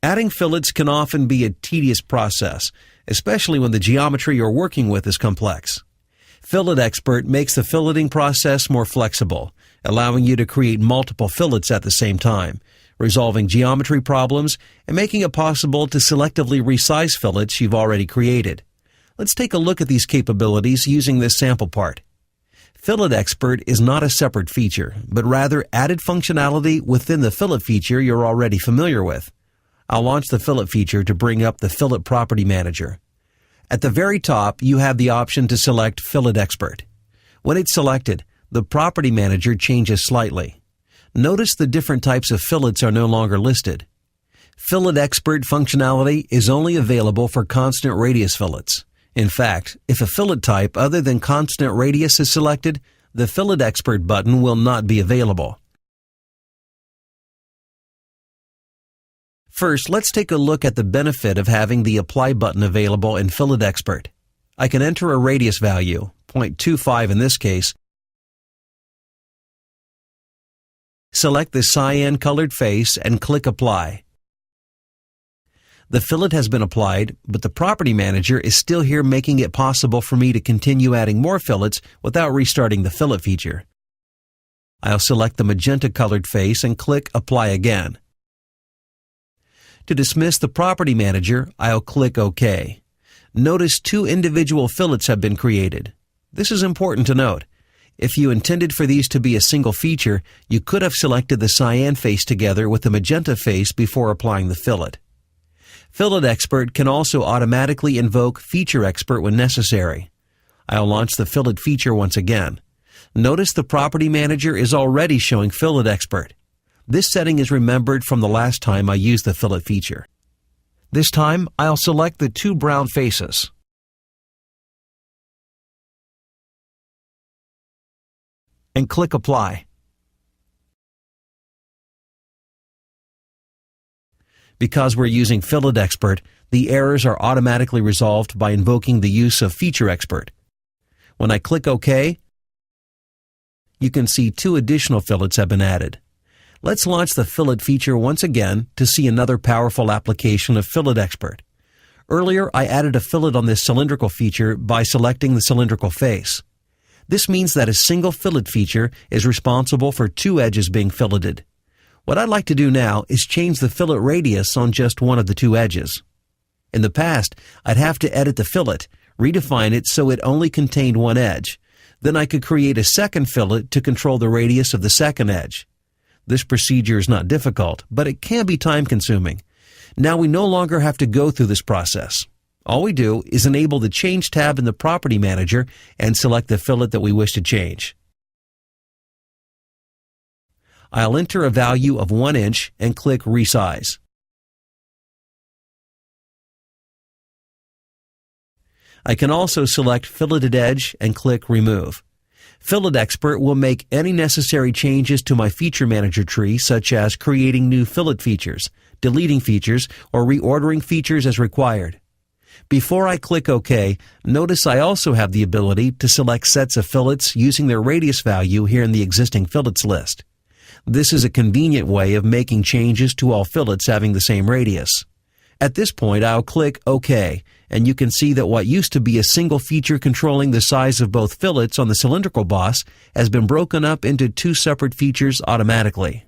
Adding fillets can often be a tedious process, especially when the geometry you're working with is complex. Fillet Xpert makes the filleting process more flexible, allowing you to create multiple fillets at the same time, resolving geometry problems and making it possible to selectively resize fillets you've already created. Let's take a look at these capabilities using this sample part. Fillet Xpert is not a separate feature, but rather added functionality within the fillet feature you're already familiar with. I'll launch the fillet feature to bring up the fillet property manager. At the very top, you have the option to select Fillet Xpert. When it's selected, the property manager changes slightly. Notice the different types of fillets are no longer listed. Fillet Xpert functionality is only available for constant radius fillets. In fact, if a fillet type other than constant radius is selected, the Fillet Xpert button will not be available. First, let's take a look at the benefit of having the Apply button available in Fillet Xpert. I can enter a radius value, 0.25 in this case, select the cyan-colored face and click Apply. The fillet has been applied, but the property manager is still here, making it possible for me to continue adding more fillets without restarting the fillet feature. I'll select the magenta-colored face and click Apply again. To dismiss the property manager, I'll click OK. Notice 2 individual fillets have been created. This is important to note. If you intended for these to be a single feature, you could have selected the cyan face together with the magenta face before applying the fillet. Fillet Xpert can also automatically invoke Feature Xpert when necessary. I'll launch the fillet feature once again. Notice the property manager is already showing Fillet Xpert. This setting is remembered from the last time I used the fillet feature. This time, I'll select the 2 brown faces. And click Apply. Because we're using Fillet Xpert, the errors are automatically resolved by invoking the use of Feature Xpert. When I click OK, you can see 2 additional fillets have been added. Let's launch the fillet feature once again to see another powerful application of Fillet Xpert. Earlier, I added a fillet on this cylindrical feature by selecting the cylindrical face. This means that a single fillet feature is responsible for 2 edges being filleted. What I'd like to do now is change the fillet radius on just one of the 2 edges. In the past, I'd have to edit the fillet, redefine it so it only contained 1 edge. Then I could create a second fillet to control the radius of the second edge. This procedure is not difficult, but it can be time-consuming. Now we no longer have to go through this process. All we do is enable the Change tab in the Property Manager and select the fillet that we wish to change. I'll enter a value of 1 inch and click Resize. I can also select Filleted Edge and click Remove. Fillet Xpert will make any necessary changes to my feature manager tree, such as creating new fillet features, deleting features, or reordering features as required. Before I click OK, notice I also have the ability to select sets of fillets using their radius value here in the existing fillets list. This is a convenient way of making changes to all fillets having the same radius. At this point, I'll click OK, and you can see that what used to be a single feature controlling the size of both fillets on the cylindrical boss has been broken up into 2 separate features automatically.